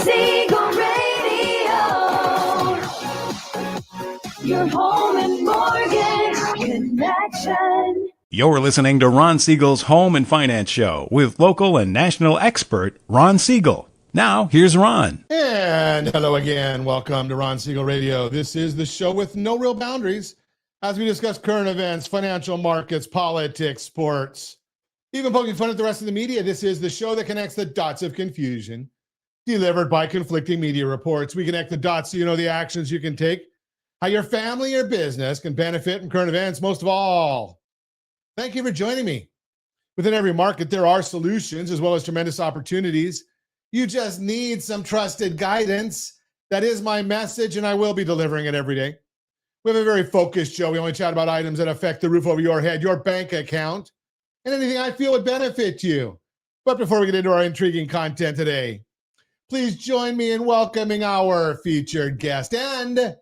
Siegel Radio, your home and mortgage connection. You're listening to Ron Siegel's Home and Finance Show with local and national expert Ron Siegel. Now, here's Ron. And hello again. Welcome to Ron Siegel Radio. This is the show with no real boundaries as we discuss current events, financial markets, politics, sports, even poking fun at the rest of the media. This is the show that connects the dots of confusion delivered by conflicting media reports. We connect the dots so you know the actions you can take, how your family or business can benefit from current events. Most of all, thank you for joining me. Within every market, there are solutions as well as tremendous opportunities. You just need some trusted guidance. That is my message, and I will be delivering it every day. We have a very focused show. We only chat about items that affect the roof over your head, your bank account, and anything I feel would benefit you. But before we get into our intriguing content today, please join me in welcoming our featured guest and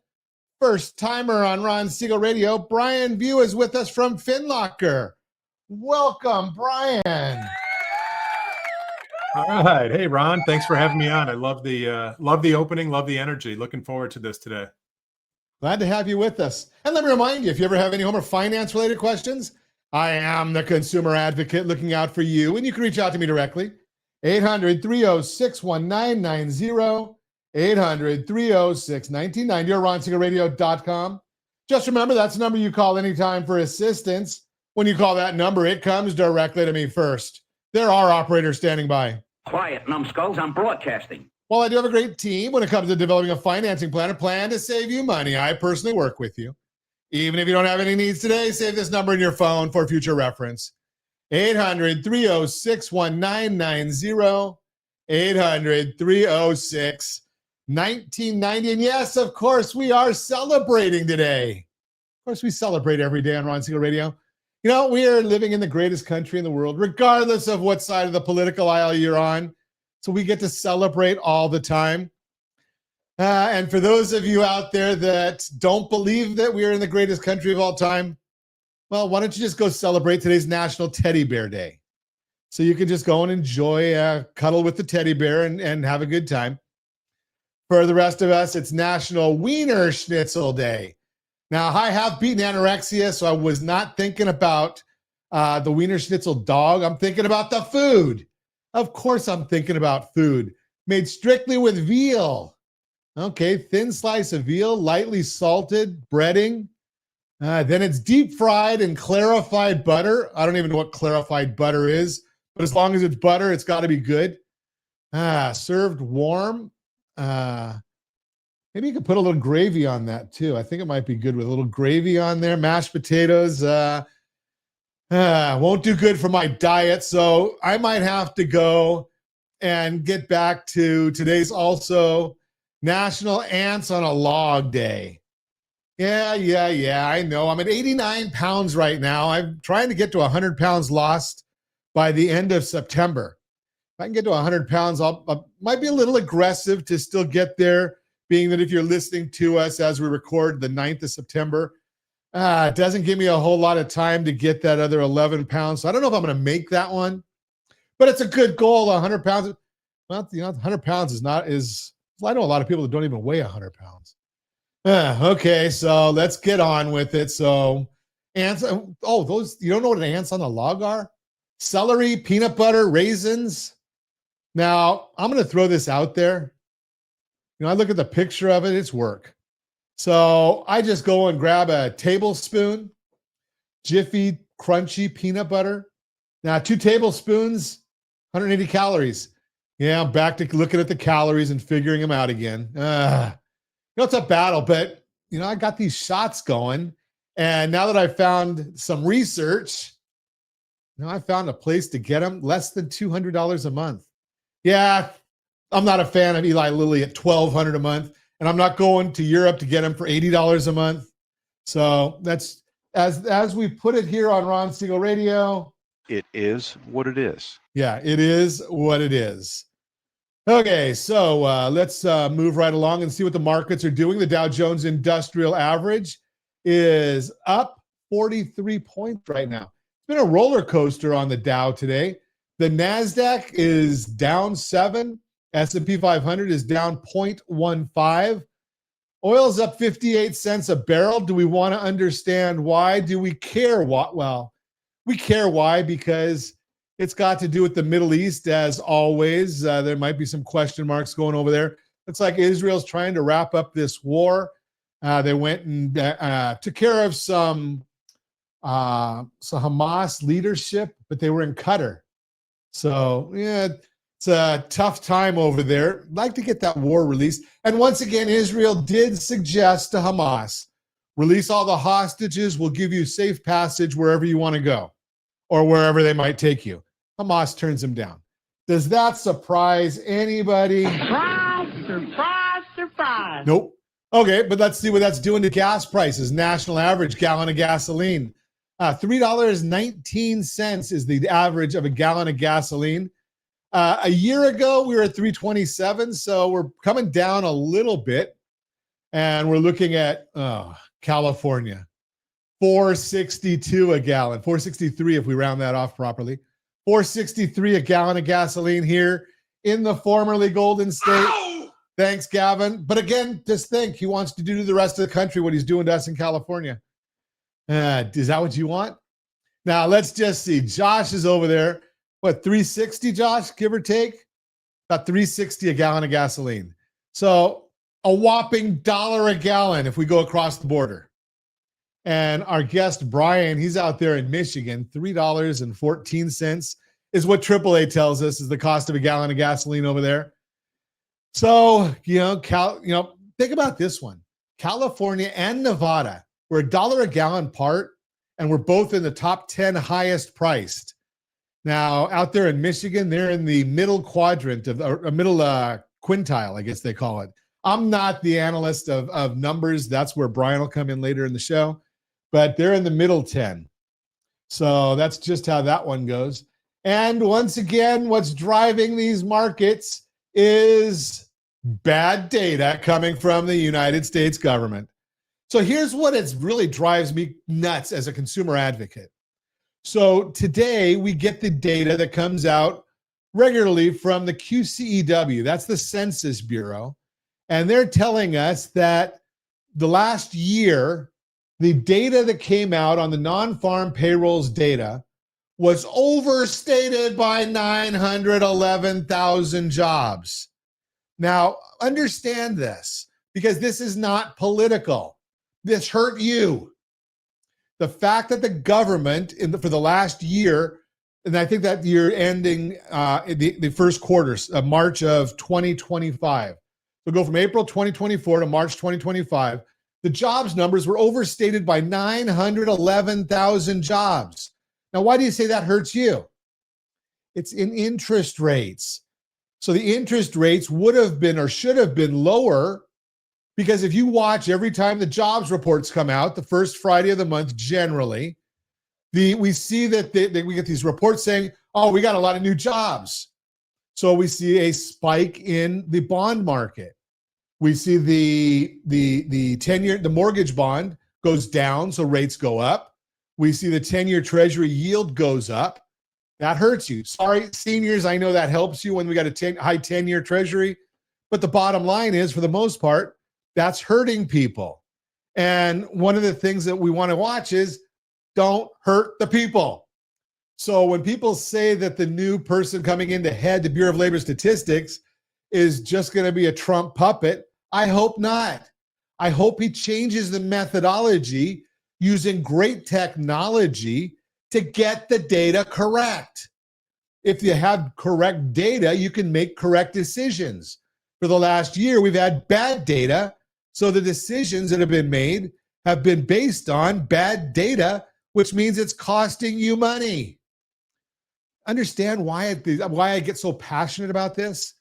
first timer on Ron Siegel Radio. Brian View is with us from FinLocker. Welcome, Brian. All right. Hey, Ron. Thanks for having me on. I love the opening, love the energy. Looking forward to this today. Glad to have you with us. And let me remind you, if you ever have any home or finance related questions, I am the consumer advocate looking out for you. And you can reach out to me directly. 800-306-1990. 800-306-1990 or RonSiegelRadio.com. Just remember, that's the number you call anytime for assistance. When you call that number, it comes directly to me first. There are operators standing by. Quiet, numbskulls, I'm broadcasting. While I do have a great team when it comes to developing a financing plan, a plan to save you money, I personally work with you. Even if you don't have any needs today, save this number in your phone for future reference. 800-306-1990. 800-306-1990. And yes, of course, we are celebrating today. Of course, we celebrate every day on Ron Siegel Radio. You know, we are living in the greatest country in the world, regardless of what side of the political aisle you're on. So we get to celebrate all the time. And for those of you out there that don't believe that we are in the greatest country of all time, well, why don't you just go celebrate today's National Teddy Bear Day? So you can just go and enjoy, cuddle with the teddy bear and have a good time. For the rest of us, it's National Wiener Schnitzel Day. Now, I have beaten anorexia, so I was not thinking about the Wiener Schnitzel dog. I'm thinking about the food. Of course, I'm thinking about food. Made strictly with veal. Okay, thin slice of veal, lightly salted, breading. Then it's deep fried in clarified butter. I don't even know what clarified butter is, but as long as it's butter, it's got to be good. Served warm. Maybe you could put a little gravy on that too. I think it might be good with a little gravy on there. Mashed potatoes. Won't do good for my diet, so I might have to go and get back to today's also National Ants on a Log Day. Yeah, I know. I'm at 89 pounds right now. I'm trying to get to 100 pounds lost by the end of September. If I can get to 100 pounds, I might be a little aggressive to still get there, being that if you're listening to us as we record the 9th of September, it doesn't give me a whole lot of time to get that other 11 pounds. So I don't know if I'm going to make that one, but it's a good goal. 100 pounds. Well, 100 pounds is, I know a lot of people that don't even weigh 100 pounds. Okay, so let's get on with it. So ants, those, you don't know what ants on the log are? Celery, peanut butter, raisins. Now, I'm going to throw this out there. You know, I look at the picture of it, it's work. So I just go and grab a tablespoon, Jiffy crunchy peanut butter. Now, 2 tablespoons, 180 calories. Yeah, I'm back to looking at the calories and figuring them out again. You know, it's a battle, but, you know, I got these shots going. And now that I found some research, you know, I found a place to get them less than $200 a month. Yeah, I'm not a fan of Eli Lilly at $1,200 a month. And I'm not going to Europe to get them for $80 a month. So that's, as we put it here on Ron Siegel Radio. It is what it is. Yeah, it is what it is. Okay, so let's move right along and see what the markets are doing. The Dow Jones Industrial Average is up 43 points right now. It's been a roller coaster on the Dow today. The NASDAQ is down 7. S&P 500 is down 0.15. Oil's up 58 cents a barrel. Do we want to understand why? Do we care what? Well, we care why because it's got to do with the Middle East, as always. There might be some question marks going over there. Looks like Israel's trying to wrap up this war. They went and took care of some Hamas leadership, but they were in Qatar. So, yeah, it's a tough time over there. I'd like to get that war released. And once again, Israel did suggest to Hamas, release all the hostages. We'll give you safe passage wherever you want to go or wherever they might take you. Hamas turns them down. Does that surprise anybody? Surprise. Nope. Okay, but let's see what that's doing to gas prices. National average gallon of gasoline. $3.19 is the average of a gallon of gasoline. A year ago, we were at $3.27, so we're coming down a little bit. And we're looking at California, $4.62 a gallon, $4.63 if we round that off properly. $4.63 a gallon of gasoline here in the formerly Golden State. Ow! Thanks, Gavin. But again, just think, he wants to do to the rest of the country what he's doing to us in California. Is that what you want? Now, let's just see. Josh is over there. What, $3.60, Josh, give or take? About $3.60 a gallon of gasoline. So a whopping $1 a gallon if we go across the border. And our guest, Brian, he's out there in Michigan. $3.14 is what AAA tells us is the cost of a gallon of gasoline over there. So, think about this one. California and Nevada were $1 a gallon apart, and we're both in the top 10 highest priced. Now, out there in Michigan, they're in the middle quadrant of a middle quintile, I guess they call it. I'm not the analyst of numbers. That's where Brian will come in later in the show. But they're in the middle 10. So that's just how that one goes. And once again, what's driving these markets is bad data coming from the United States government. So here's what it really drives me nuts as a consumer advocate. So today we get the data that comes out regularly from the QCEW. That's the Census Bureau. And they're telling us that the last year, the data that came out on the non-farm payrolls data was overstated by 911,000 jobs. Now, understand this, because this is not political. This hurt you. The fact that the government for the last year, and I think that year ending the first quarter, March of 2025. So go from April 2024 to March 2025. The jobs numbers were overstated by 911,000 jobs. Now, why do you say that hurts you? It's in interest rates. So the interest rates would have been or should have been lower, because if you watch every time the jobs reports come out, the first Friday of the month generally, we see that we get these reports saying, oh, we got a lot of new jobs. So we see a spike in the bond market. We see the 10-year, the mortgage bond goes down, so rates go up. We see the 10-year treasury yield goes up. That hurts you. Sorry, seniors, I know that helps you when we got a high 10-year treasury. But the bottom line is, for the most part, that's hurting people. And one of the things that we want to watch is don't hurt the people. So when people say that the new person coming in to head the Bureau of Labor Statistics is just going to be a Trump puppet, I hope not. I hope he changes the methodology using great technology to get the data correct. If you have correct data, you can make correct decisions. For the last year, we've had bad data, so the decisions that have been made have been based on bad data, which means it's costing you money. Understand why I get so passionate about this?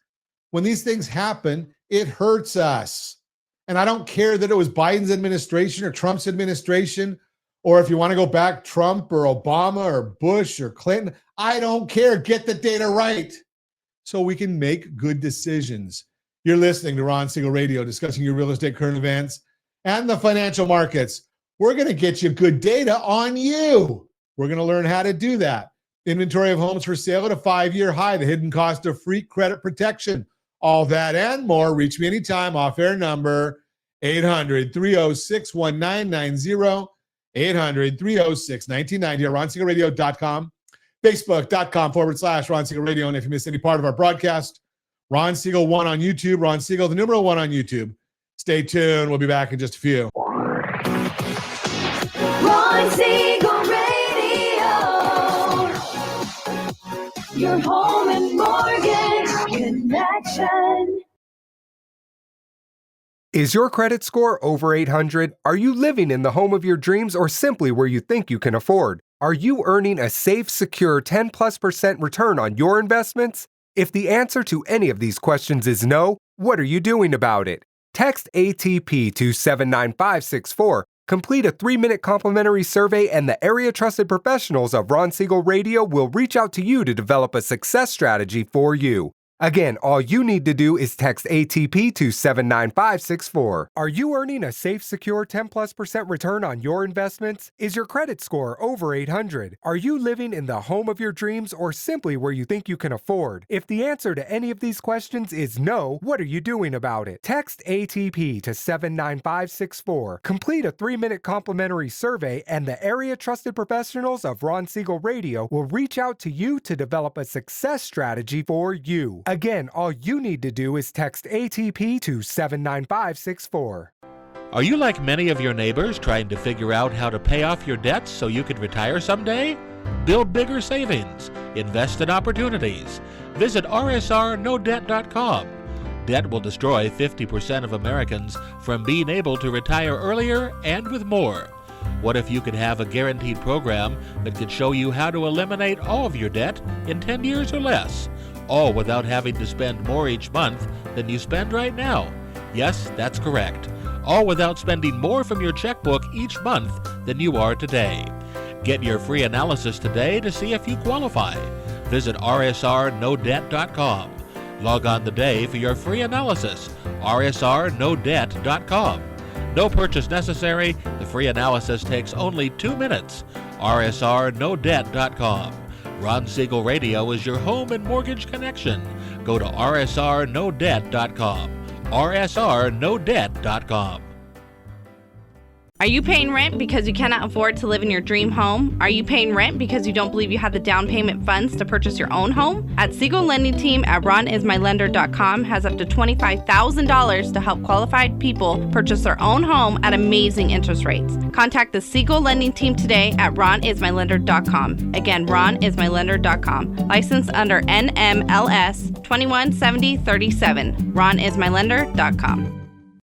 When these things happen, it hurts us. And I don't care that it was Biden's administration or Trump's administration, or if you want to go back, Trump or Obama or Bush or Clinton. I don't care. Get the data right so we can make good decisions. You're listening to Ron Siegel Radio, discussing your real estate current events and the financial markets. We're going to get you good data on you. We're going to learn how to do that. Inventory of homes for sale at a 5-year high. The hidden cost of free credit protection. All that and more. Reach me anytime. Off-air number 800-306-1990, 800-306-1990, or RonSiegelRadio.com, Facebook.com/Ron Siegel Radio. And if you miss any part of our broadcast, Ron Siegel 1 on YouTube, Ron Siegel, the numeral 1 on YouTube. Stay tuned. We'll be back in just a few. Ron Siegel Radio. Your home and mortgage connection. Is your credit score over 800? Are you living in the home of your dreams or simply where you think you can afford? Are you earning a safe, secure 10+% return on your investments? If the answer to any of these questions is no, what are you doing about it? Text ATP to 79564. Complete a 3-minute complimentary survey, and the area trusted professionals of Ron Siegel Radio will reach out to you to develop a success strategy for you. Again, all you need to do is text ATP to 79564. Are you earning a safe, secure 10+% return on your investments? Is your credit score over 800? Are you living in the home of your dreams or simply where you think you can afford? If the answer to any of these questions is no, what are you doing about it? Text ATP to 79564. Complete a 3-minute complimentary survey, and the area trusted professionals of Ron Siegel Radio will reach out to you to develop a success strategy for you. Again, all you need to do is text ATP to 79564. Are you like many of your neighbors trying to figure out how to pay off your debts so you can retire someday? Build bigger savings. Invest in opportunities. Visit rsrnodebt.com. Debt will destroy 50% of Americans from being able to retire earlier and with more. What if you could have a guaranteed program that could show you how to eliminate all of your debt in 10 years or less? All without having to spend more each month than you spend right now. Yes, that's correct. All without spending more from your checkbook each month than you are today. Get your free analysis today to see if you qualify. Visit rsrnodebt.com. Log on today for your free analysis. rsrnodebt.com. No purchase necessary. The free analysis takes only 2 minutes. rsrnodebt.com. Ron Siegel Radio is your home and mortgage connection. Go to rsrnodebt.com. rsrnodebt.com. Are you paying rent because you cannot afford to live in your dream home? Are you paying rent because you don't believe you have the down payment funds to purchase your own home? At Siegel Lending Team at ronismylender.com has up to $25,000 to help qualified people purchase their own home at amazing interest rates. Contact the Siegel Lending Team today at ronismylender.com. Again, ronismylender.com. Licensed under NMLS 217037. ronismylender.com.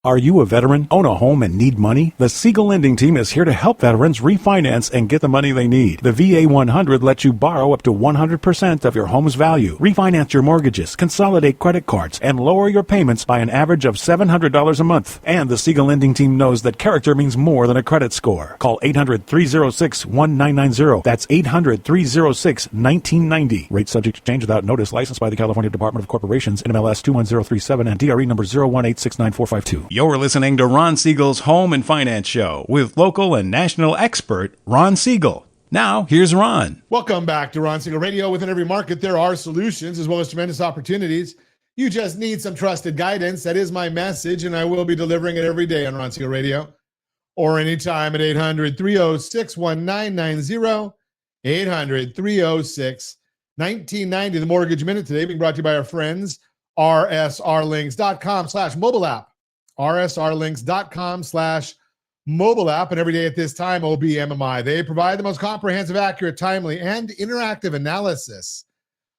Are you a veteran, own a home, and need money? The Siegel Lending Team is here to help veterans refinance and get the money they need. The VA 100 lets you borrow up to 100% of your home's value, refinance your mortgages, consolidate credit cards, and lower your payments by an average of $700 a month. And the Siegel Lending Team knows that character means more than a credit score. Call 800-306-1990. That's 800-306-1990. Rate subject to change without notice. Licensed by the California Department of Corporations, NMLS 21037, and DRE number 018694452. You're listening to Ron Siegel's Home and Finance Show with local and national expert Ron Siegel. Now, here's Ron. Welcome back to Ron Siegel Radio. Within every market, there are solutions as well as tremendous opportunities. You just need some trusted guidance. That is my message, and I will be delivering it every day on Ron Siegel Radio or anytime at 800-306-1990, 800-306-1990. The Mortgage Minute today being brought to you by our friends, rsrlinks.com/mobile app. rsrlinks.com/mobile app, and every day at this time, OBMMI. They provide the most comprehensive, accurate, timely, and interactive analysis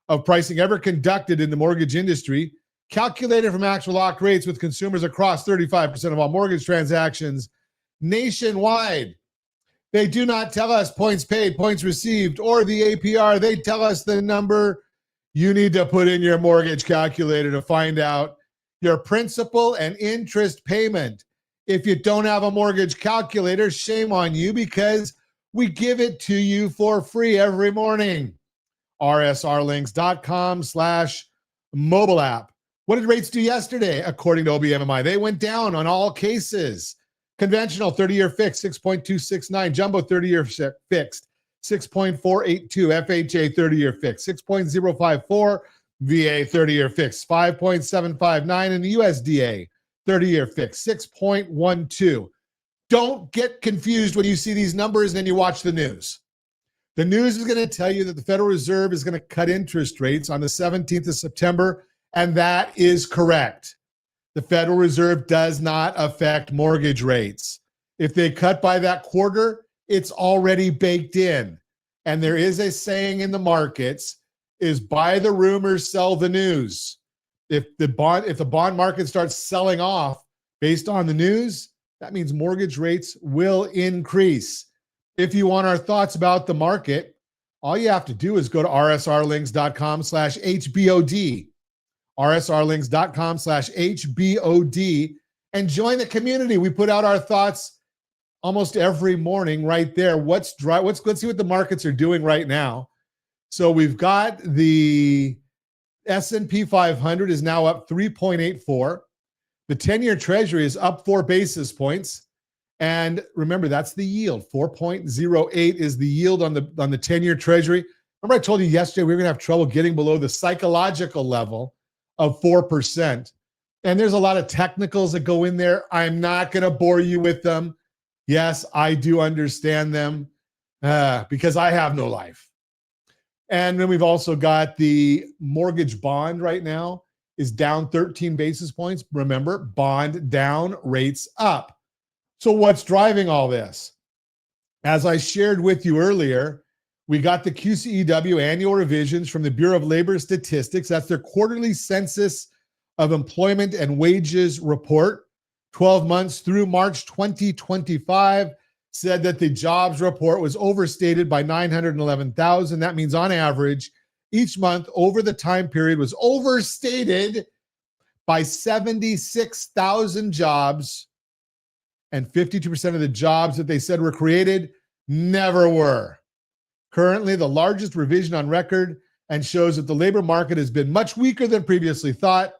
of pricing ever conducted in the mortgage industry, calculated from actual lock rates with consumers across 35% of all mortgage transactions nationwide. They do not tell us points paid, points received, or the APR. They tell us the number you need to put in your mortgage calculator to find out your principal and interest payment. If you don't have a mortgage calculator, shame on you, because we give it to you for free every morning. rsrlinks.com/mobile app. What did rates do yesterday? According to OBMMI, they went down on all cases. Conventional 30-year fixed, 6.269. Jumbo 30-year fixed, 6.482. FHA 30-year fixed, 6.054. VA 30-year fix, 5.759, and the USDA 30-year fix, 6.12. Don't get confused when you see these numbers and then you watch the news. The news is going to tell you that the Federal Reserve is going to cut interest rates on the 17th of September, and that is correct. The Federal Reserve does not affect mortgage rates. If they cut by that quarter, it's already baked in. And there is a saying in the markets is buy the rumors, sell the news. If the bond market starts selling off based on the news, that means mortgage rates will increase. If you want our thoughts about the market, all you have to do is go to rsrlinks.com/HBOD, rsrlinks.com/HBOD, and join the community. We put out our thoughts almost every morning right there. Let's see what the markets are doing right now. So we've got the S&P 500 is now up 3.84. The 10-year Treasury is up 4 basis points. And remember, that's the yield. 4.08 is the yield on the 10-year Treasury. Remember I told you yesterday we were going to have trouble getting below the psychological level of 4%. And there's a lot of technicals that go in there. I'm not going to bore you with them. Yes, I do understand them because I have no life. And then we've also got the mortgage bond right now is down 13 basis points. Remember, bond down, rates up. So what's driving all this? As I shared with you earlier, we got the QCEW annual revisions from the Bureau of Labor Statistics. That's their quarterly census of employment and wages report. 12 months through March 2025 said that the jobs report was overstated by 911,000. That means on average, each month over the time period was overstated by 76,000 jobs, and 52% of the jobs that they said were created never were. Currently, the largest revision on record and shows that the labor market has been much weaker than previously thought,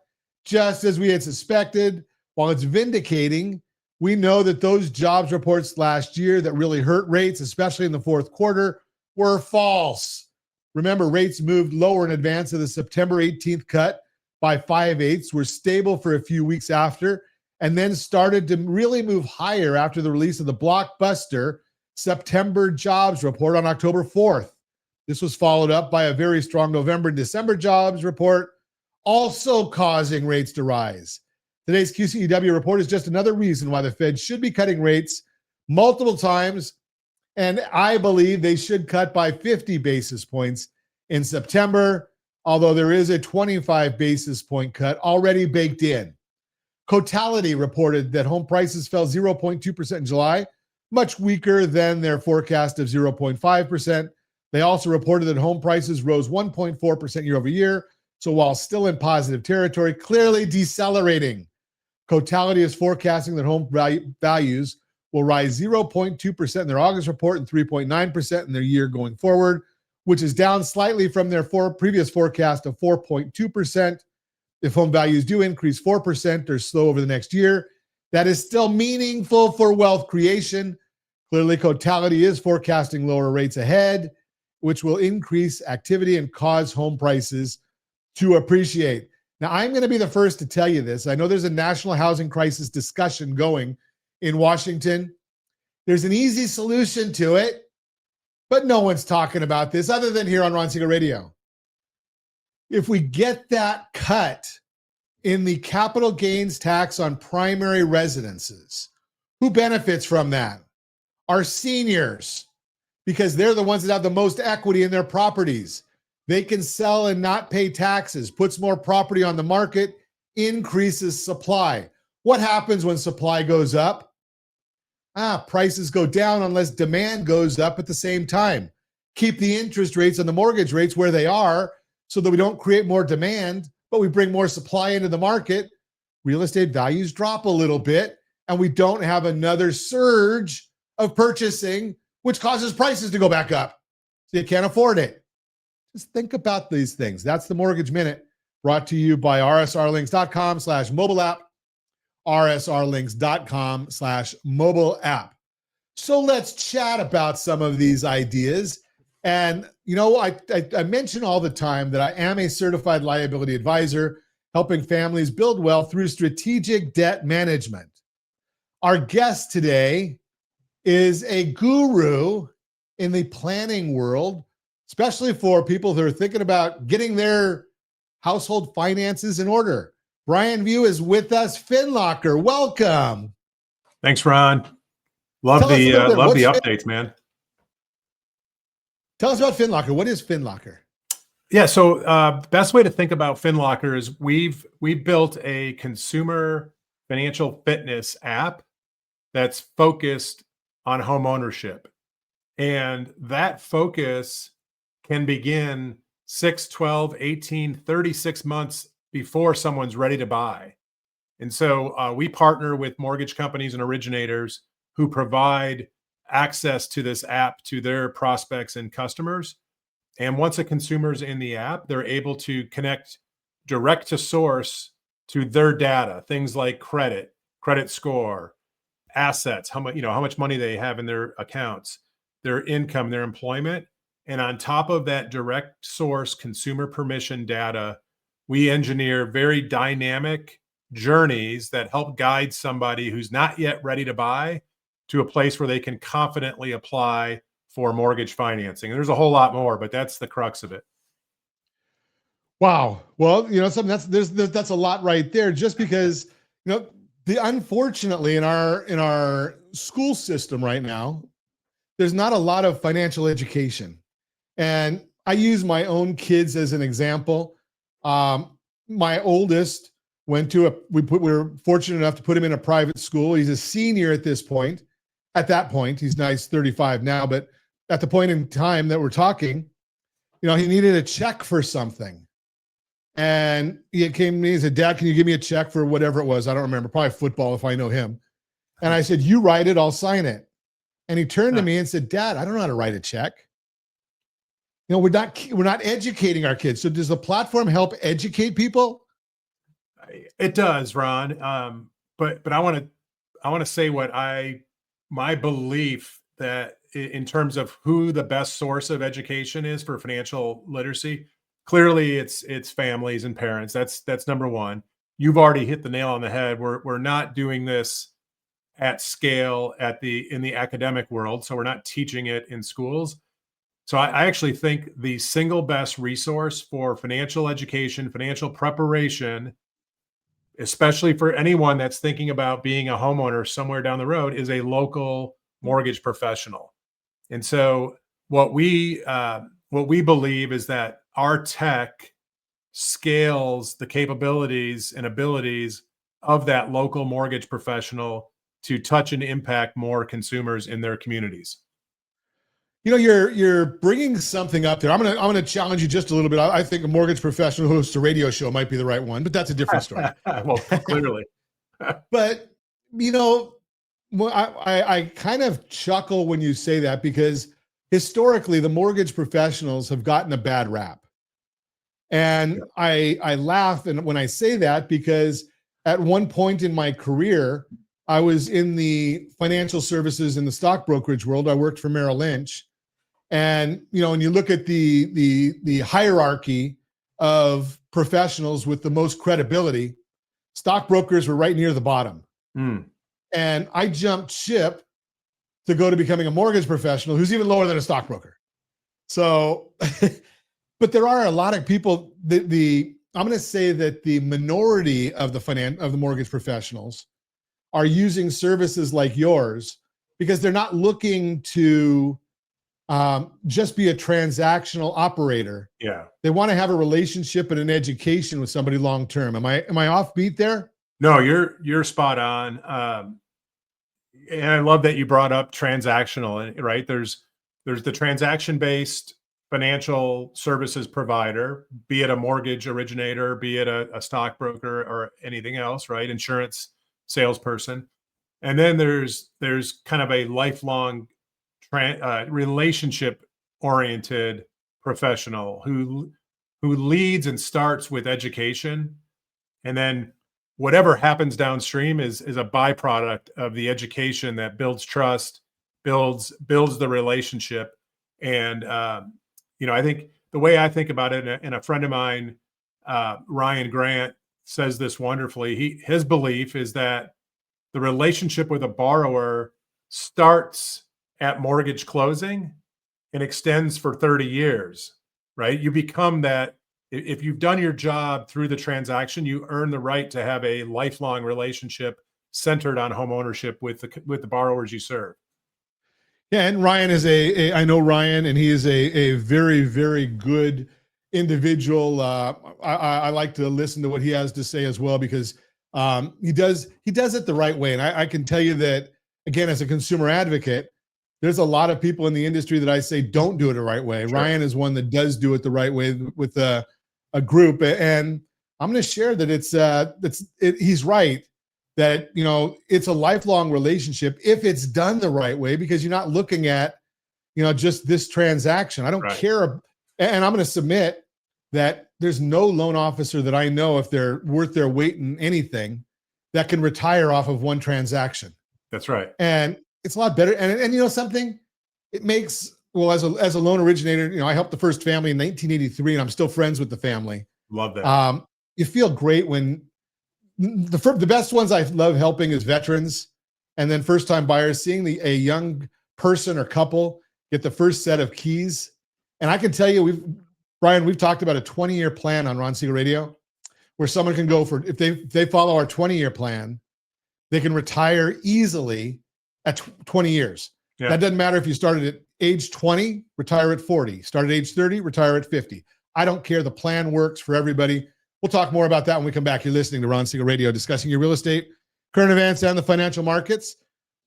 just as we had suspected. While it's vindicating, we know that those jobs reports last year that really hurt rates, especially in the fourth quarter, were false. Remember, rates moved lower in advance of the September 18th cut by 5/8, were stable for a few weeks after, and then started to really move higher after the release of the blockbuster September jobs report on October 4th. This was followed up by a very strong November and December jobs report, also causing rates to rise. Today's QCEW report is just another reason why the Fed should be cutting rates multiple times, and I believe they should cut by 50 basis points in September, although there is a 25 basis point cut already baked in. Cotality reported that home prices fell 0.2% in July, much weaker than their forecast of 0.5%. They also reported that home prices rose 1.4% year over year, so while still in positive territory, clearly decelerating. Cotality is forecasting that home values will rise 0.2% in their August report and 3.9% in their year going forward, which is down slightly from their previous forecast of 4.2%. If home values do increase 4% or slow over the next year, that is still meaningful for wealth creation. Clearly, Cotality is forecasting lower rates ahead, which will increase activity and cause home prices to appreciate. Now, I'm going to be the first to tell you this. I know there's a national housing crisis discussion going in Washington. There's an easy solution to it, but no one's talking about this other than here on Ron Siegel Radio. If we get that cut in the capital gains tax on primary residences, who benefits from that? Our seniors, because they're the ones that have the most equity in their properties. They can sell and not pay taxes, puts more property on the market, increases supply. What happens when supply goes up? Prices go down unless demand goes up at the same time. Keep the interest rates and the mortgage rates where they are so that we don't create more demand, but we bring more supply into the market. Real estate values drop a little bit, and we don't have another surge of purchasing, which causes prices to go back up. So you can't afford it. Just think about these things. That's the Mortgage Minute, brought to you by rsrlinks.com/mobile app, rsrlinks.com/mobile app. So let's chat about some of these ideas And, I mention all the time that I am a certified liability advisor, helping families build wealth through strategic debt management. Our guest today is a guru in the planning world, especially for people that are thinking about getting their household finances in order. Brian View is with us. FinLocker, welcome. Thanks, Ron. Love Tell us a little bit, the what's updates, man. Tell us about FinLocker. What is FinLocker? Yeah, so best way to think about FinLocker is we've built a consumer financial fitness app that's focused on home ownership. And that focus can begin 6, 12, 18, 36 months before someone's ready to buy. And so we partner with mortgage companies and originators who provide access to this app to their prospects and customers. And once a consumer's in the app, they're able to connect direct to source to their data, things like credit score, assets, how much money they have in their accounts, their income, their employment. And on top of that direct source consumer permission data, we engineer very dynamic journeys that help guide somebody who's not yet ready to buy to a place where they can confidently apply for mortgage financing. And there's a whole lot more, but that's the crux of it. Wow. Well, something that's a lot right there, just because, unfortunately in our school system right now, there's not a lot of financial education. And I use my own kids as an example. My oldest went to we were fortunate enough to put him in a private school. He's a senior at this point. At that point, he's 35 now, but at the point in time that we're talking, he needed a check for something. And he came to me and said, "Dad, can you give me a check for whatever it was?" I don't remember, probably football if I know him. And I said, "You write it, I'll sign it." And he turned to me and said, "Dad, I don't know how to write a check." We're not educating our kids. So does the platform help educate people? It does, Ron. But I want to say my belief that in terms of who the best source of education is for financial literacy, clearly it's families and parents. That's number one. You've already hit the nail on the head. We're not doing this at scale in the academic world, so we're not teaching it in schools. So I actually think the single best resource for financial education, financial preparation, especially for anyone that's thinking about being a homeowner somewhere down the road, is a local mortgage professional. And so what we believe is that our tech scales the capabilities and abilities of that local mortgage professional to touch and impact more consumers in their communities. You're bringing something up there. I'm gonna challenge you just a little bit. I think a mortgage professional who hosts a radio show might be the right one, but that's a different story. Well, clearly. But I kind of chuckle when you say that, because historically the mortgage professionals have gotten a bad rap. And I laugh when I say that, because at one point in my career, I was in the financial services in the stock brokerage world. I worked for Merrill Lynch. And, when you look at the hierarchy of professionals with the most credibility, stockbrokers were right near the bottom. And I jumped ship to go to becoming a mortgage professional who's even lower than a stockbroker. So, but there are a lot of people I'm going to say that the minority of the mortgage professionals are using services like yours because they're not looking to just be a transactional operator. Yeah. They want to have a relationship and an education with somebody long term. Am I offbeat there? No, you're spot on. And I love that you brought up transactional, right? There's the transaction-based financial services provider, be it a mortgage originator, be it a stockbroker or anything else, right? Insurance salesperson. And then there's kind of a lifelong relationship oriented professional who leads and starts with education, and then whatever happens downstream is a byproduct of the education that builds trust, builds the relationship. And, I think the way I think about it, and a friend of mine, Ryan Grant, says this wonderfully. His belief is that the relationship with a borrower starts at mortgage closing and extends for 30 years, right? You become that. If you've done your job through the transaction, you earn the right to have a lifelong relationship centered on home ownership with the borrowers you serve. Yeah, and Ryan is I know Ryan, and he is a very, very good individual. I like to listen to what he has to say as well, because he does it the right way. And I can tell you that, again, as a consumer advocate, there's a lot of people in the industry that I say don't do it the right way. Sure. Ryan is one that does do it the right way with a group, and I'm going to share that he's right. That, it's a lifelong relationship if it's done the right way, because you're not looking at, just this transaction. I don't care. And I'm going to submit that there's no loan officer that I know, if they're worth their weight in anything, that can retire off of one transaction. That's right. And it's a lot better. And something, it makes, well, as a loan originator, I helped the first family in 1983, and I'm still friends with the family. Love that. You feel great when the best ones I love helping is veterans, and then first-time buyers, seeing a young person or couple get the first set of keys. And I can tell you, Brian, we've talked about a 20-year plan on Ron Siegel Radio, where someone can go for, if they follow our 20-year plan, they can retire easily at 20 years. Yeah. That doesn't matter if you started at age 20, retire at 40, start at age 30, retire at 50. I don't care. The plan works for everybody. We'll talk more about that when we come back. You're listening to Ron Siegel Radio, discussing your real estate, current events, and the financial markets.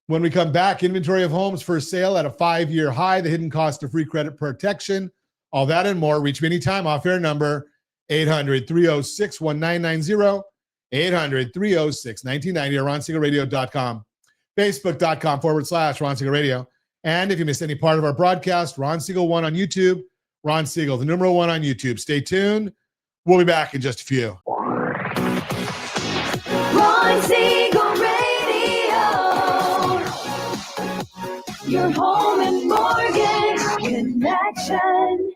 When we come back, inventory of homes for sale at a 5-year high, the hidden cost of free credit protection, all that and more. Reach me anytime. Off-air number 800-306-1990, 800-306-1990, or RonSiegelRadio.com, Facebook.com/Ron Siegel Radio. And if you missed any part of our broadcast, Ron Siegel 1 on YouTube, Ron Siegel, the numeral 1 on YouTube. Stay tuned. We'll be back in just a few. Ron Siegel Radio, your home and mortgage connection.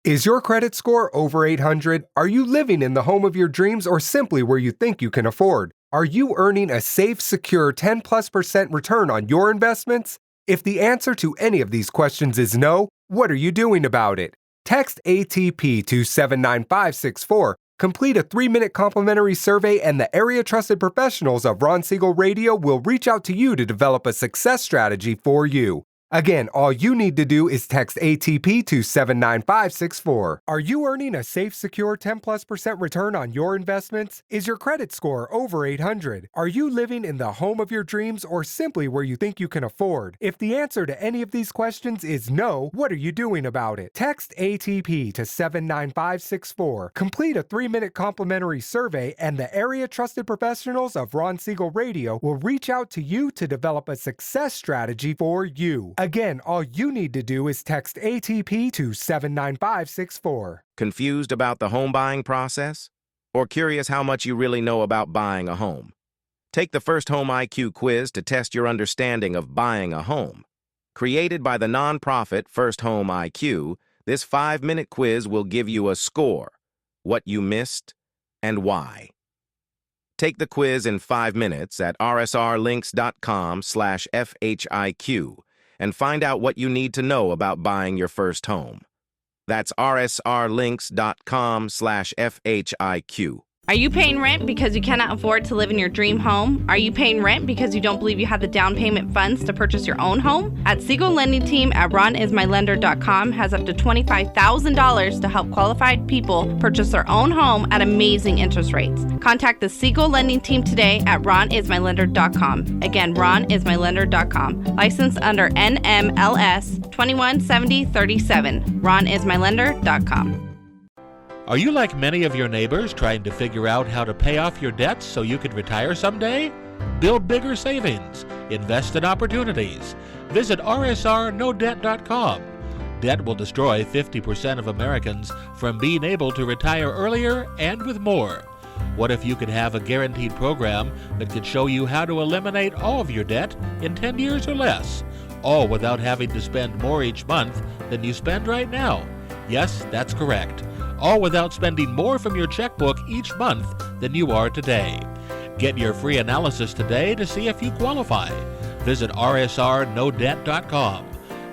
Is your credit score over 800? Are you living in the home of your dreams, or simply where you think you can afford? Are you earning a safe, secure 10+% return on your investments? If the answer to any of these questions is no, what are you doing about it? Text ATP to 79564, complete a 3-minute complimentary survey, and the area trusted professionals of Ron Siegel Radio will reach out to you to develop a success strategy for you. Again, all you need to do is text ATP to 79564. Are you earning a safe, secure 10+% return on your investments? Is your credit score over 800? Are you living in the home of your dreams, or simply where you think you can afford? If the answer to any of these questions is no, what are you doing about it? Text ATP to 79564. Complete a 3-minute complimentary survey, and the area trusted professionals of Ron Siegel Radio will reach out to you to develop a success strategy for you. Again, all you need to do is text ATP to 79564. Confused about the home buying process? Or curious how much you really know about buying a home? Take the First Home IQ quiz to test your understanding of buying a home. Created by the nonprofit First Home IQ, this 5-minute quiz will give you a score, what you missed, and why. Take the quiz in 5 minutes at rsrlinks.com/FHIQ. and find out what you need to know about buying your first home. That's rsrlinks.com/FHIQ. Are you paying rent because you cannot afford to live in your dream home? Are you paying rent because you don't believe you have the down payment funds to purchase your own home? At Siegel Lending Team at RonIsMyLender.com has up to $25,000 to help qualified people purchase their own home at amazing interest rates. Contact the Siegel Lending Team today at RonIsMyLender.com. Again, RonIsMyLender.com. Licensed under NMLS 217037. RonIsMyLender.com. Are you like many of your neighbors trying to figure out how to pay off your debts so you can retire someday? Build bigger savings. Invest in opportunities. Visit rsrnodebt.com. Debt will destroy 50% of Americans from being able to retire earlier and with more. What if you could have a guaranteed program that could show you how to eliminate all of your debt in 10 years or less? all without having to spend more each month than you spend right now. Yes, that's correct. All without spending more from your checkbook each month than you are today. Get your free analysis today to see if you qualify. Visit rsrnodebt.com.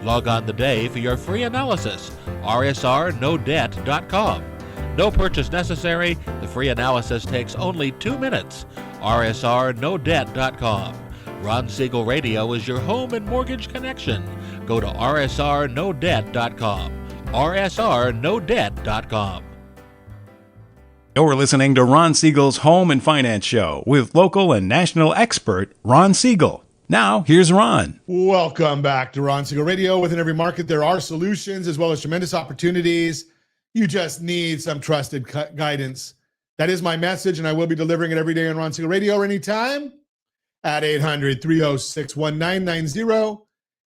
Log on today for your free analysis. rsrnodebt.com. No purchase necessary. The free analysis takes only 2 minutes. rsrnodebt.com. Ron Siegel Radio is your home and mortgage connection. Go to rsrnodebt.com. rsrnodebt.com. You're listening to Ron Siegel's Home and Finance Show with local and national expert Ron Siegel. Now, here's Ron. Welcome back to Ron Siegel Radio. Within every market, there are solutions as well as tremendous opportunities. You just need some trusted guidance. That is my message, and I will be delivering it every day on Ron Siegel Radio or anytime at 800-306-1990,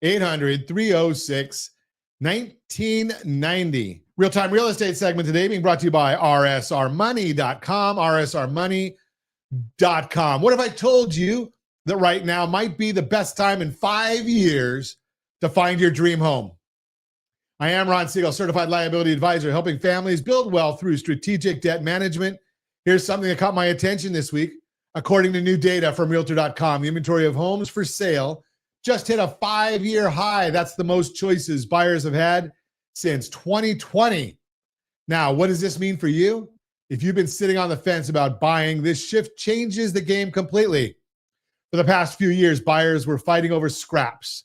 800-306-1990. Real-time real estate segment today being brought to you by rsrmoney.com, rsrmoney.com. What if I told you that right now might be the best time in 5 years to find your dream home? I am Ron Siegel, certified liability advisor, helping families build wealth through strategic debt management. Here's something that caught my attention this week. According to new data from Realtor.com, the inventory of homes for sale just hit a 5-year high. That's the most choices buyers have had since 2020. Now, what does this mean for you? If you've been sitting on the fence about buying, this shift changes the game completely. For the past few years, buyers were fighting over scraps,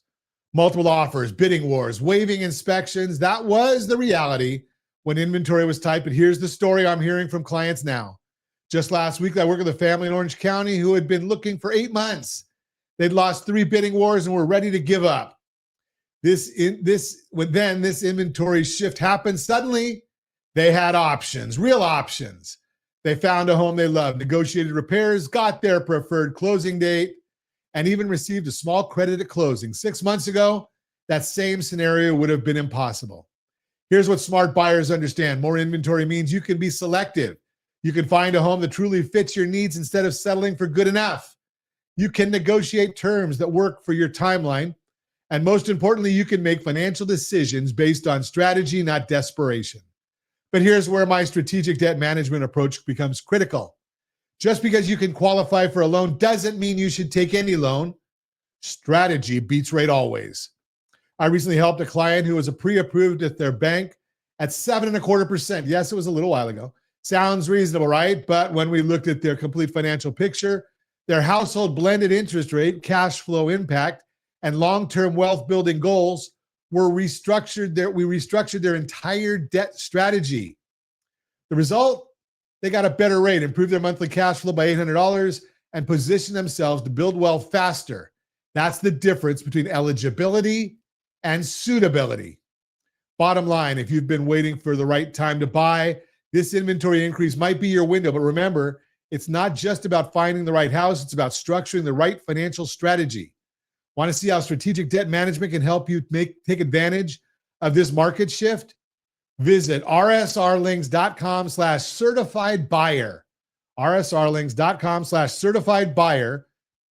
multiple offers, bidding wars, waiving inspections. That was the reality when inventory was tight. But here's the story I'm hearing from clients now. Just last week, I worked with a family in Orange County who had been looking for 8 months. They'd lost 3 bidding wars and were ready to give up. This inventory shift happened. Suddenly, they had options, real options. They found a home they loved, negotiated repairs, got their preferred closing date, and even received a small credit at closing. 6 months ago, that same scenario would have been impossible. Here's what smart buyers understand. More inventory means you can be selective. You can find a home that truly fits your needs instead of settling for good enough. You can negotiate terms that work for your timeline. And most importantly, you can make financial decisions based on strategy, not desperation. But here's where my strategic debt management approach becomes critical. Just because you can qualify for a loan doesn't mean you should take any loan. Strategy beats rate always. I recently helped a client who was pre-approved at their bank at 7.25%. Yes, it was a little while ago. Sounds reasonable, right? But when we looked at their complete financial picture, their household blended interest rate, cash flow impact, and long-term wealth building goals were restructured. We restructured their entire debt strategy. The result, they got a better rate, improved their monthly cash flow by $800, and positioned themselves to build wealth faster. That's the difference between eligibility and suitability. Bottom line, if you've been waiting for the right time to buy, this inventory increase might be your window. But remember, it's not just about finding the right house. It's about structuring the right financial strategy. Want to see how strategic debt management can help you take advantage of this market shift? Visit rsrlinks.com/certified buyer. rsrlinks.com/certified buyer.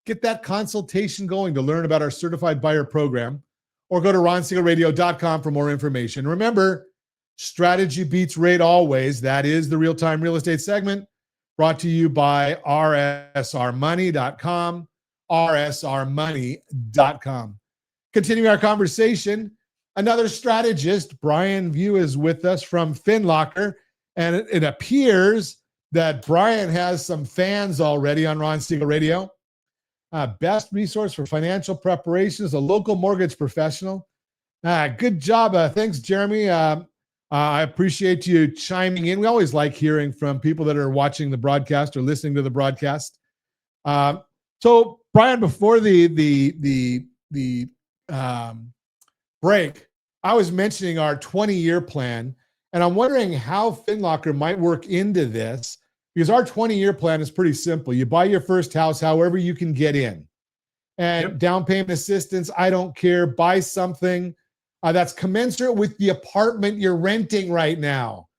Get that consultation going to learn about our certified buyer program, or go to ronsiegelradio.com for more information. Remember, strategy beats rate always. That is the real-time real estate segment brought to you by rsrmoney.com. rsrmoney.com. Continuing our conversation, another strategist, Brian View, is with us from FinLocker, and it appears that Brian has some fans already on Ron Siegel Radio. Best resource for financial preparation is a local mortgage professional. Good job. Thanks, Jeremy. I appreciate you chiming in. We always like hearing from people that are watching the broadcast or listening to the broadcast. So, Brian, before the break, I was mentioning our 20-year plan, and I'm wondering how FinLocker might work into this, because our 20-year plan is pretty simple. You buy your first house however you can get in. And down payment assistance, I don't care. Buy something that's commensurate with the apartment you're renting right now.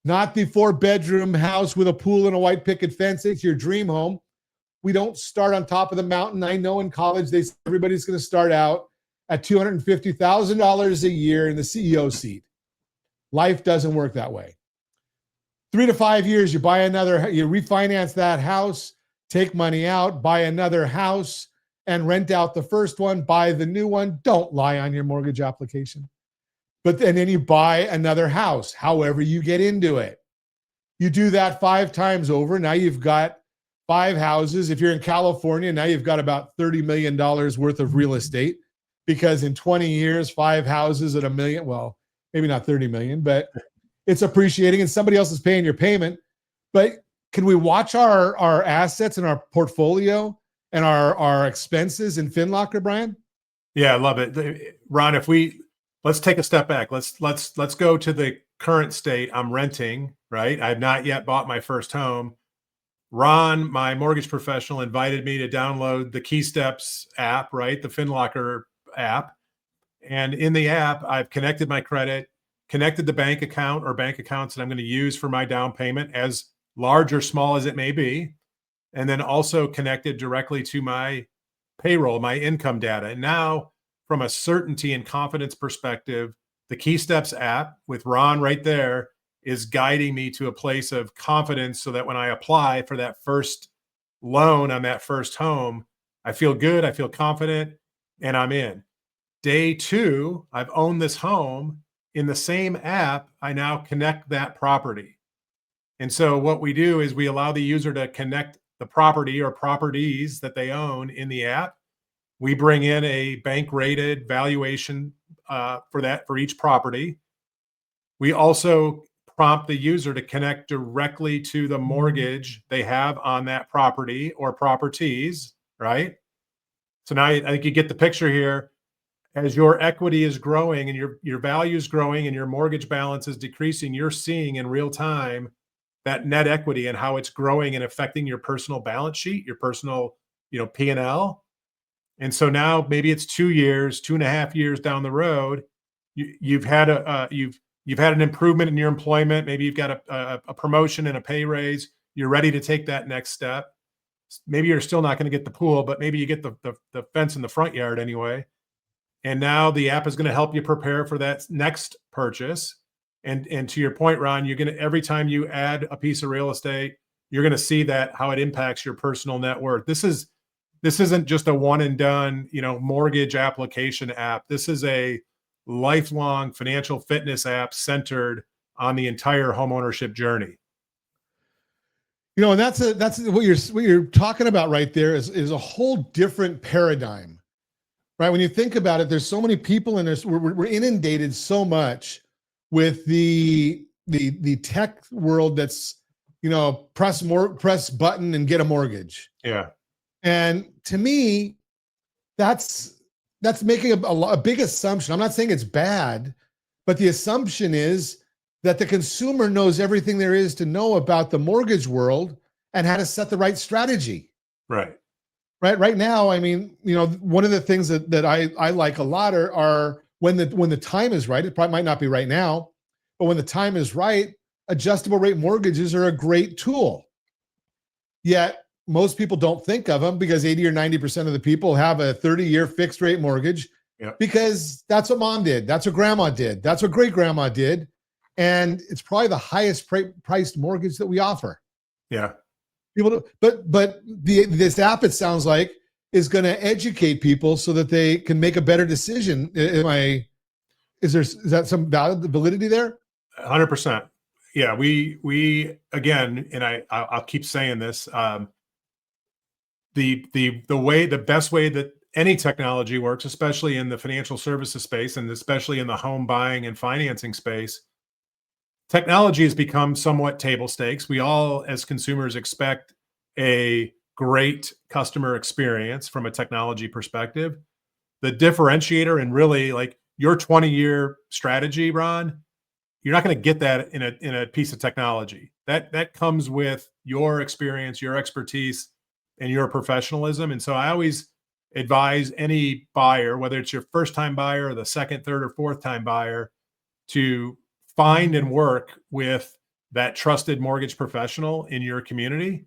Not the 4-bedroom house with a pool and a white picket fence. It's your dream home. We don't start on top of the mountain. I know in college everybody's going to start out at $250,000 a year in the CEO seat. Life doesn't work that way. 3 to 5 years, you refinance that house, take money out, buy another house, and rent out the first one, buy the new one. Don't lie on your mortgage application. And then you buy another house, however you get into it. You do that 5 times over. Now you've got 5 houses. If you're in California, now you've got about $30 million worth of real estate, because in 20 years, 5 houses at $1 million, well, maybe not 30 million, but it's appreciating and somebody else is paying your payment. But can we watch our assets and our portfolio and our expenses in FinLocker, Brian? Yeah, I love it. Ron, let's take a step back. Let's go to the current state. I'm renting, right? I've not yet bought my first home. Ron, my mortgage professional, invited me to download the Key Steps app, right? The FinLocker app. And in the app, I've connected my credit, connected the bank account or bank accounts that I'm going to use for my down payment, as large or small as it may be, and then also connected directly to my payroll, my income data. And now, from a certainty and confidence perspective, the Key Steps app with Ron right there is guiding me to a place of confidence, so that when I apply for that first loan on that first home, I feel good, I feel confident, and I'm in. Day 2, I've owned this home. In the same app, I now connect that property. And so what we do is we allow the user to connect the property or properties that they own in the app. We bring in a bank-rated valuation for each property. We also prompt the user to connect directly to the mortgage they have on that property or properties, right? So now I think you get the picture here. As your equity is growing and your value is growing and your mortgage balance is decreasing, you're seeing in real time that net equity and how it's growing and affecting your personal balance sheet, your personal, P&L. And so now maybe it's 2 years, 2.5 years down the road, you've had an improvement in your employment. Maybe you've got a promotion and a pay raise. You're ready to take that next step. Maybe you're still not going to get the pool, but maybe you get the fence in the front yard anyway. And now the app is going to help you prepare for that next purchase. And to your point, Ron, you're going to, every time you add a piece of real estate, you're going to see how it impacts your personal net worth. This isn't just a one and done, mortgage application app. This is a lifelong financial fitness app centered on the entire homeownership journey. And that's what you're talking about right there is a whole different paradigm. Right. When you think about it, there's so many people in this. We're inundated so much with the tech world that's, press button and get a mortgage. Yeah. And to me, that's making a big assumption. I'm not saying it's bad, but the assumption is that the consumer knows everything there is to know about the mortgage world and how to set the right strategy. Right. Right now, I mean, one of the things that I like a lot are when the time is right. It probably might not be right now, but when the time is right, adjustable rate mortgages are a great tool. Yet most people don't think of them because 80 or 90% of the people have a 30-year fixed rate mortgage. Yep. Because that's what mom did, that's what grandma did, that's what great grandma did, and it's probably the highest priced mortgage that we offer. Yeah. But this app, it sounds like, is going to educate people so that they can make a better decision. Is that some validity there? 100%. Yeah, we again, and I'll keep saying this. The best way that any technology works, especially in the financial services space and especially in the home buying and financing space, technology has become somewhat table stakes. We all, as consumers, expect a great customer experience from a technology perspective. The differentiator and really like your 20-year strategy, Ron, you're not going to get that in a piece of technology. That comes with your experience, your expertise, and your professionalism. And so I always advise any buyer, whether it's your first-time buyer or the second, third, or fourth-time buyer, to find and work with that trusted mortgage professional in your community.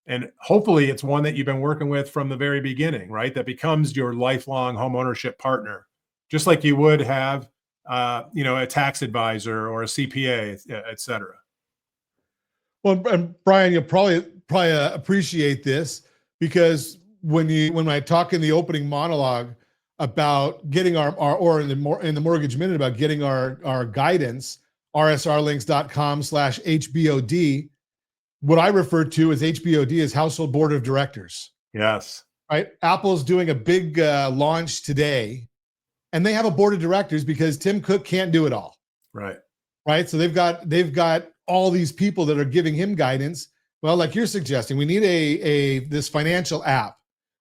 And hopefully it's one that you've been working with from the very beginning, right? That becomes your lifelong homeownership partner. just like you would have, a tax advisor or a CPA, et cetera. Well, and Brian, you'll probably appreciate this, because when I talk in the opening monologue about getting our or in the mortgage minute about getting our guidance, rsrlinks.com/HBOD, what I refer to as HBOD is Household Board of Directors. Yes. Right. Apple's doing a big launch today, and they have a board of directors because Tim Cook can't do it all. Right. Right. So they've got all these people that are giving him guidance. Well, like you're suggesting, we need this financial app.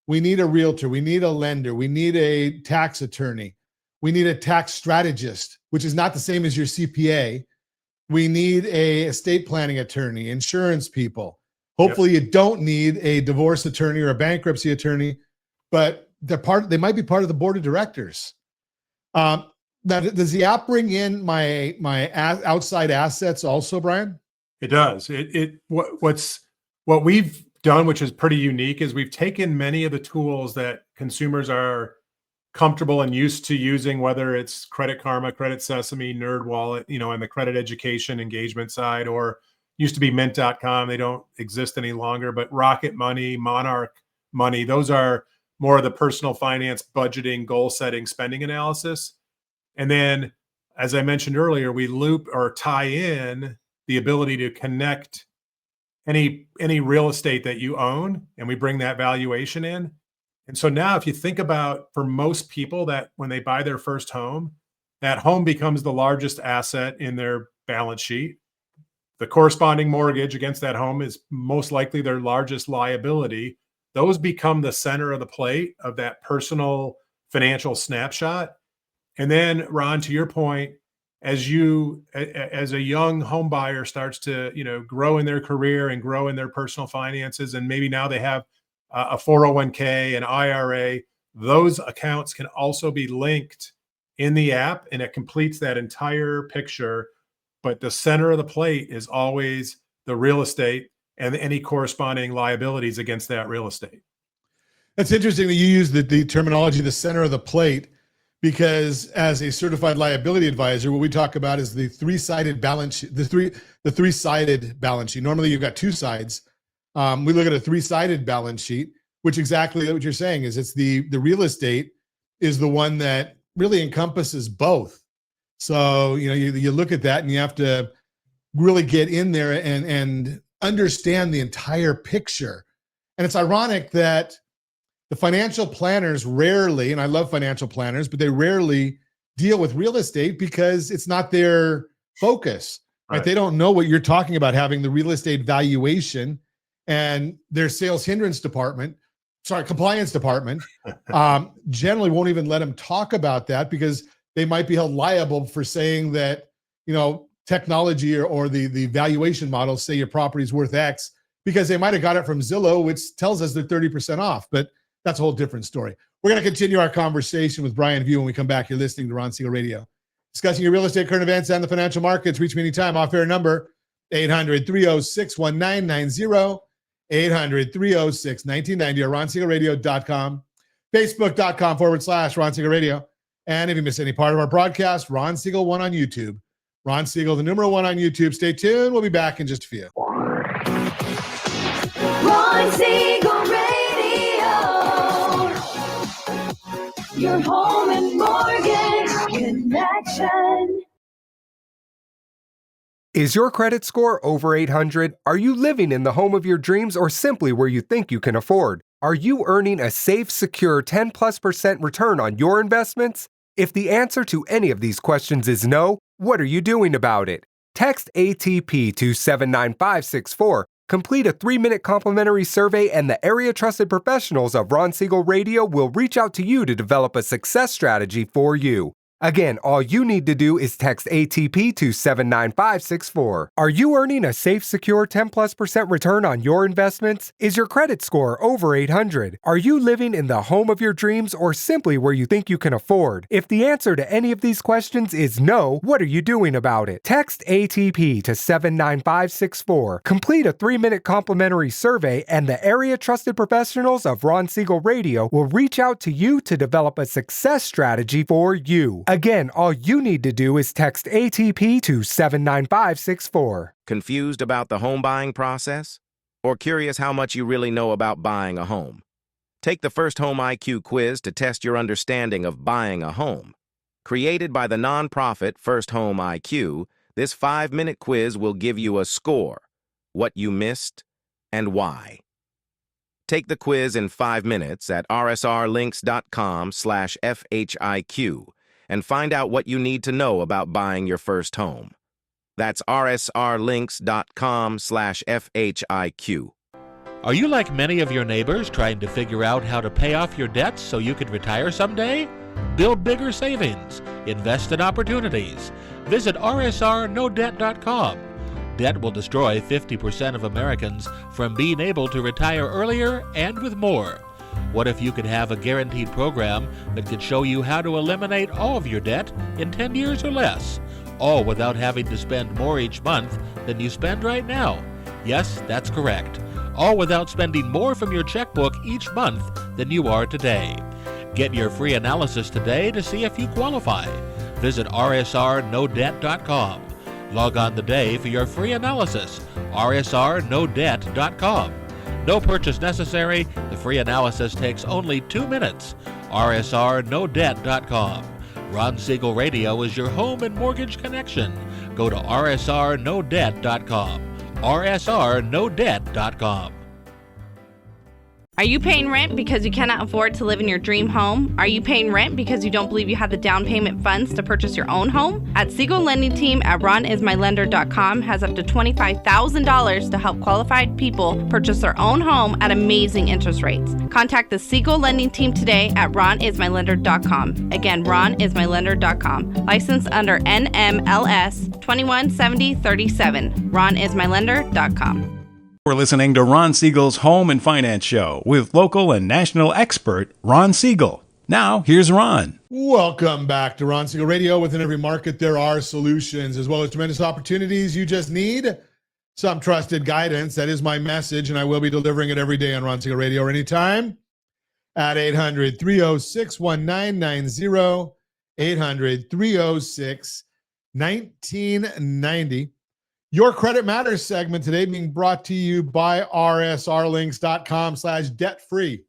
We need a realtor. We need a lender. We need a tax attorney. We need a tax strategist, which is not the same as your CPA. We need a estate planning attorney, insurance people. Hopefully you don't need a divorce attorney or a bankruptcy attorney, but they might be part of the board of directors. Now, does the app bring in my outside assets also, Brian? It does. What we've done, which is pretty unique, is we've taken many of the tools that consumers are comfortable and used to using, whether it's Credit Karma, Credit Sesame, NerdWallet, and the credit education engagement side, or used to be Mint.com. They don't exist any longer, but Rocket Money, Monarch Money, those are more of the personal finance, budgeting, goal setting, spending analysis. And then, as I mentioned earlier, we loop or tie in the ability to connect any real estate that you own, and we bring that valuation in. And so now, if you think about, for most people, that when they buy their first home, that home becomes the largest asset in their balance sheet. The corresponding mortgage against that home is most likely their largest liability. Those become the center of the plate of that personal financial snapshot. And then, Ron, to your point, as a young home buyer starts to, grow in their career and grow in their personal finances, and maybe now they have a 401k, an IRA, those accounts can also be linked in the app, and it completes that entire picture. But the center of the plate is always the real estate and any corresponding liabilities against that real estate. That's interesting that you use the terminology, the center of the plate, because as a certified liability advisor, what we talk about is the three-sided balance sheet, the three-sided balance sheet. Normally you've got two sides. We look at a three-sided balance sheet, which exactly what you're saying is it's the real estate is the one that really encompasses both. So, you look at that and you have to really get in there and understand the entire picture. And it's ironic that the financial planners rarely, and I love financial planners, but they rarely deal with real estate because it's not their focus. Right? They don't know what you're talking about, having the real estate valuation, and their compliance department generally won't even let them talk about that because they might be held liable for saying that, technology or the valuation models say your property is worth X because they might have got it from Zillow, which tells us they're 30% off. But that's a whole different story. We're going to continue our conversation with Brian View when we come back. You're listening to Ron Siegel Radio, discussing your real estate, current events, and the financial markets. Reach me anytime. Off-air number, 800-306-1990, 800-306-1990, or ronsiegelradio.com, facebook.com/Ron Siegel Radio. And if you miss any part of our broadcast, Ron Siegel 1 on YouTube. Ron Siegel, the number 1 on YouTube. Stay tuned. We'll be back in just a few. Ron Siegel Radio, your home and mortgage connection. Is your credit score over 800? Are you living in the home of your dreams or simply where you think you can afford? Are you earning a safe, secure 10+% return on your investments? If the answer to any of these questions is no, what are you doing about it? Text ATP to 79564, complete a 3-minute complimentary survey, and the area trusted professionals of Ron Siegel Radio will reach out to you to develop a success strategy for you. Again, all you need to do is text ATP to 79564. Are you earning a safe, secure 10+% return on your investments? Is your credit score over 800? Are you living in the home of your dreams or simply where you think you can afford? If the answer to any of these questions is no, what are you doing about it? Text ATP to 79564. Complete a 3-minute complimentary survey, and the area trusted professionals of Ron Siegel Radio will reach out to you to develop a success strategy for you. Again, all you need to do is text ATP to 79564. Confused about the home buying process? Or curious how much you really know about buying a home? Take the first Home IQ quiz to test your understanding of buying a home. Created by the nonprofit First Home IQ, this 5-minute quiz will give you a score, what you missed, and why. Take the quiz in 5 minutes at rsrlinks.com/FHIQ and find out what you need to know about buying your first home. That's rsrlinks.com/FHIQ. Are you like many of your neighbors trying to figure out how to pay off your debts so you can retire someday? Build bigger savings. Invest in opportunities. Visit rsrnodebt.com. Debt will destroy 50% of Americans from being able to retire earlier and with more. What if you could have a guaranteed program that could show you how to eliminate all of your debt in 10 years or less, all without having to spend more each month than you spend right now? Yes, that's correct. All without spending more from your checkbook each month than you are today. Get your free analysis today to see if you qualify. Visit rsrnodebt.com. Log on today for your free analysis, rsrnodebt.com. No purchase necessary. The free analysis takes only 2 minutes. rsrnodebt.com. Ron Siegel Radio is your home and mortgage connection. Go to rsrnodebt.com. rsrnodebt.com. Are you paying rent because you cannot afford to live in your dream home? Are you paying rent because you don't believe you have the down payment funds to purchase your own home? At Siegel Lending Team at ronismylender.com has up to $25,000 to help qualified people purchase their own home at amazing interest rates. Contact the Siegel Lending Team today at ronismylender.com. Again, ronismylender.com. Licensed under NMLS 217037. ronismylender.com. We're listening to Ron Siegel's Home and Finance Show with local and national expert Ron Siegel. Now, here's Ron. Welcome back to Ron Siegel Radio. Within every market, there are solutions as well as tremendous opportunities. You just need some trusted guidance. That is my message, and I will be delivering it every day on Ron Siegel Radio or anytime at 800-306-1990, 800-306-1990. Your Credit Matters segment today being brought to you by rsrlinks.com/debt-free.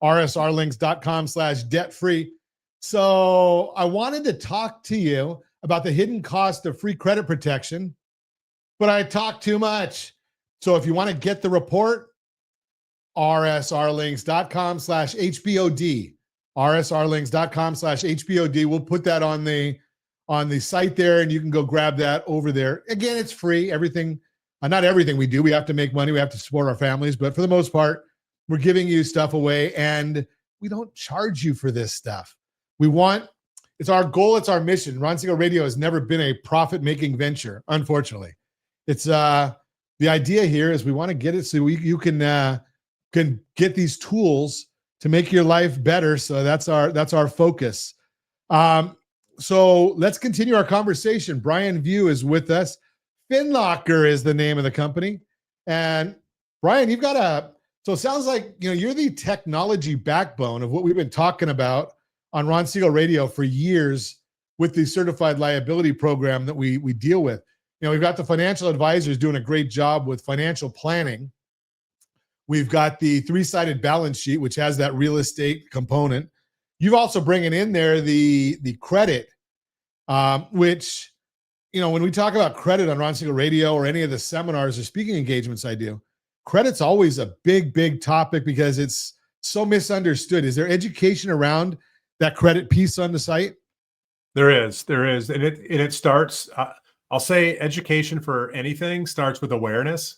rsrlinks.com/debt-free. So I wanted to talk to you about the hidden cost of free credit protection, but I talked too much. So if you want to get the report, rsrlinks.com/HBOD. rsrlinks.com/HBOD. We'll put that on the site there, and you can go grab that over there. Again, it's free. Everything, not everything we do. We have to make money. We have to support our families. But for the most part, we're giving you stuff away, and we don't charge you for this stuff. It's our goal. It's our mission. Ron Siegel Radio has never been a profit-making venture, unfortunately. It's the idea here is we want to get it so you can get these tools to make your life better. So that's our focus. So let's continue our conversation. Brian View is with us. FinLocker is the name of the company. And Brian, so it sounds like, you're the technology backbone of what we've been talking about on Ron Siegel Radio for years with the certified liability program that we deal with. We've got the financial advisors doing a great job with financial planning. We've got the 3-sided balance sheet, which has that real estate component. You've also bringing in there the credit, which, when we talk about credit on Ron Siegel Radio or any of the seminars or speaking engagements I do, credit's always a big, big topic because it's so misunderstood. Is there education around that credit piece on the site? There is. And it starts, I'll say education for anything starts with awareness.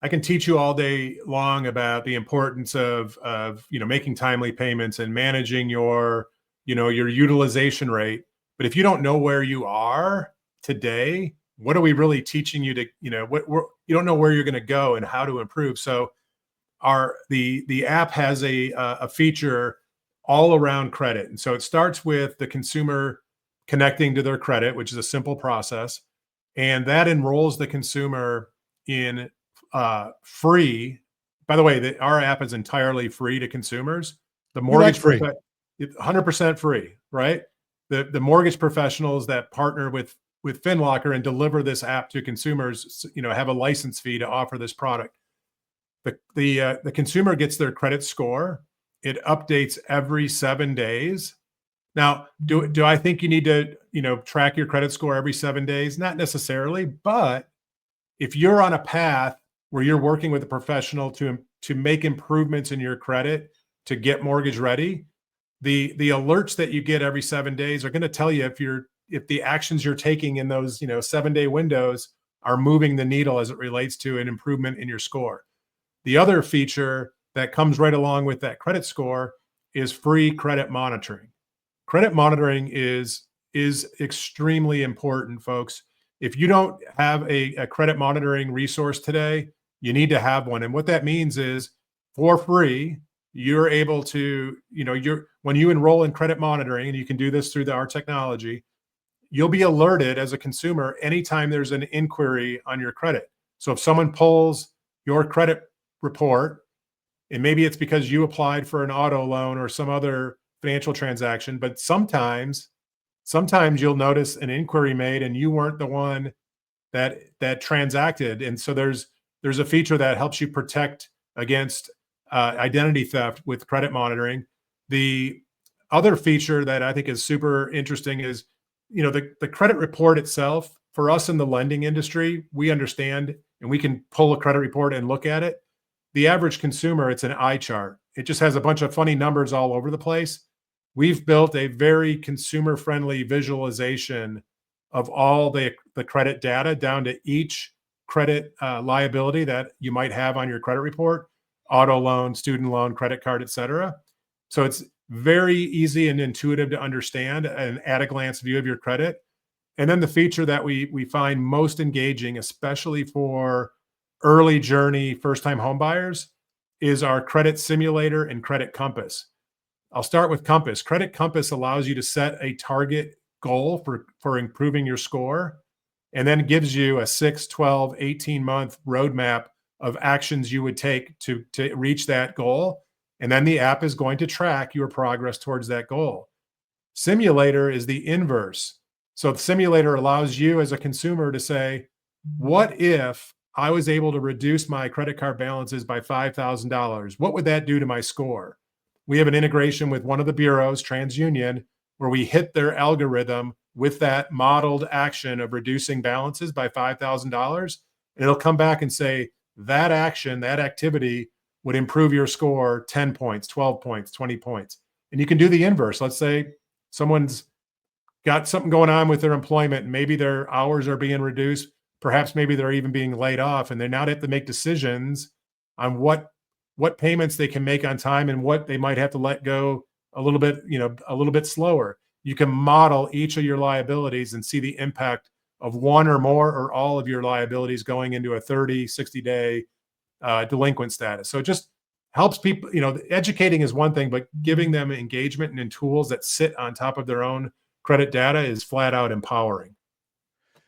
I can teach you all day long about the importance of making timely payments and managing your your utilization rate. But if you don't know where you are today, what are we really teaching you to, you don't know where you're going to go and how to improve. So the app has a feature all around credit. And so it starts with the consumer connecting to their credit, which is a simple process. And that enrolls the consumer in free. By the way, our app is entirely free to consumers. The mortgage free. 100% free, right? The mortgage professionals that partner with FinLocker and deliver this app to consumers, have a license fee to offer this product. The consumer gets their credit score. It updates every 7 days. Now, do I think you need to, track your credit score every 7 days? Not necessarily, but if you're on a path where you're working with a professional to make improvements in your credit to get mortgage ready, the alerts that you get every 7 days are going to tell you if the actions you're taking in those 7-day windows are moving the needle as it relates to an improvement in your score. The other feature that comes right along with that credit score is free credit monitoring. Credit monitoring is extremely important, folks. If you don't have a credit monitoring resource today, you need to have one. And what that means is, for free, you're able to, when you enroll in credit monitoring, and you can do this through our technology, you'll be alerted as a consumer anytime there's an inquiry on your credit. So if someone pulls your credit report, and maybe it's because you applied for an auto loan or some other financial transaction, but sometimes you'll notice an inquiry made and you weren't the one that transacted. And so there's a feature that helps you protect against identity theft with credit monitoring. The other feature that I think is super interesting is, the credit report itself. For us in the lending industry, we understand and we can pull a credit report and look at it. The average consumer, it's an eye chart. It just has a bunch of funny numbers all over the place. We've built a very consumer-friendly visualization of all the credit data down to each credit liability that you might have on your credit report: auto loan, student loan, credit card, et cetera. So it's very easy and intuitive to understand an at-a-glance view of your credit. And then the feature that we find most engaging, especially for early journey first-time home buyers, is our credit simulator and credit compass. I'll start with Compass. Credit Compass allows you to set a target goal for improving your score, and then gives you a 6, 12, 18-month roadmap of actions you would take to reach that goal. And then the app is going to track your progress towards that goal. Simulator is the inverse. So the simulator allows you as a consumer to say, what if I was able to reduce my credit card balances by $5,000? What would that do to my score? We have an integration with one of the bureaus, TransUnion, where we hit their algorithm with that modeled action of reducing balances by $5,000. And it'll come back and say, that action, that activity would improve your score 10 points, 12 points, 20 points. And you can do the inverse. Let's say someone's got something going on with their employment, and maybe their hours are being reduced. Perhaps maybe they're even being laid off, and they now have to make decisions on what payments they can make on time and what they might have to let go a little bit slower. You can model each of your liabilities and see the impact of one or more or all of your liabilities going into a 30, 60-day delinquent status. So it just helps people, educating is one thing, but giving them engagement and tools that sit on top of their own credit data is flat out empowering.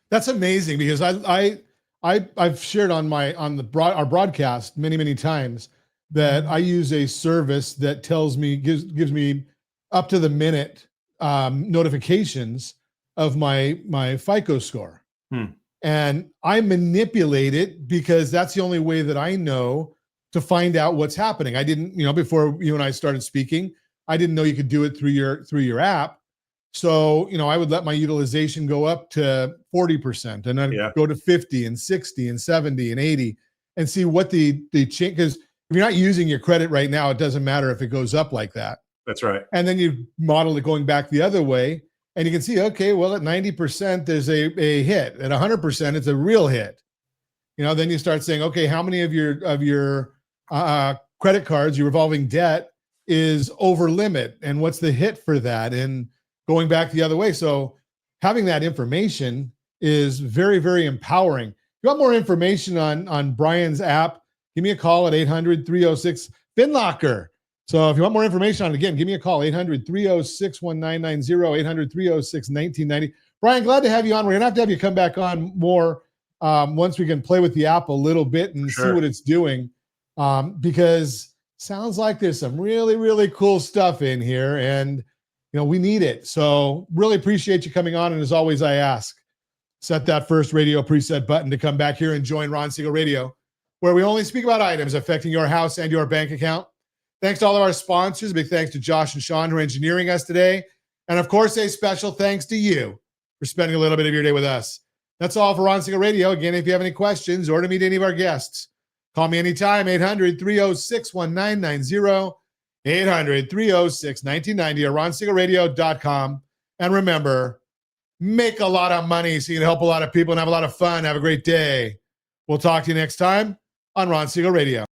That's amazing, because I've shared on our broadcast many times that I use a service that gives me up to the minute notifications of my FICO score. And I manipulate it because that's the only way that I know to find out what's happening. I didn't, before you and I started speaking, I didn't know you could do it through your app. So, I would let my utilization go up to 40%, and then go to 50 and 60 and 70 and 80, and see what the change, because if you're not using your credit right now, it doesn't matter if it goes up like that. That's right. And then you model it going back the other way, and you can see, okay, well, at 90%, there's a hit. At 100%, it's a real hit. Then you start saying, okay, how many of your credit cards, your revolving debt, is over limit and what's the hit for that and going back the other way. So having that information is very, very empowering. If you want more information on Brian's app, give me a call at 800-306-FinLocker. So if you want more information on it, again, give me a call, 800-306-1990, 800-306-1990. Brian, glad to have you on. We're going to have you come back on more once we can play with the app a little bit and see what it's doing, because sounds like there's some really, really cool stuff in here, and we need it. So really appreciate you coming on. And as always, I ask, set that first radio preset button to come back here and join Ron Siegel Radio, where we only speak about items affecting your house and your bank account. Thanks to all of our sponsors. Big thanks to Josh and Sean who are engineering us today. And of course, a special thanks to you for spending a little bit of your day with us. That's all for Ron Siegel Radio. Again, if you have any questions or to meet any of our guests, call me anytime, 800-306-1990, 800-306-1990, or ronsiegelradio.com. And remember, make a lot of money so you can help a lot of people and have a lot of fun. Have a great day. We'll talk to you next time on Ron Siegel Radio.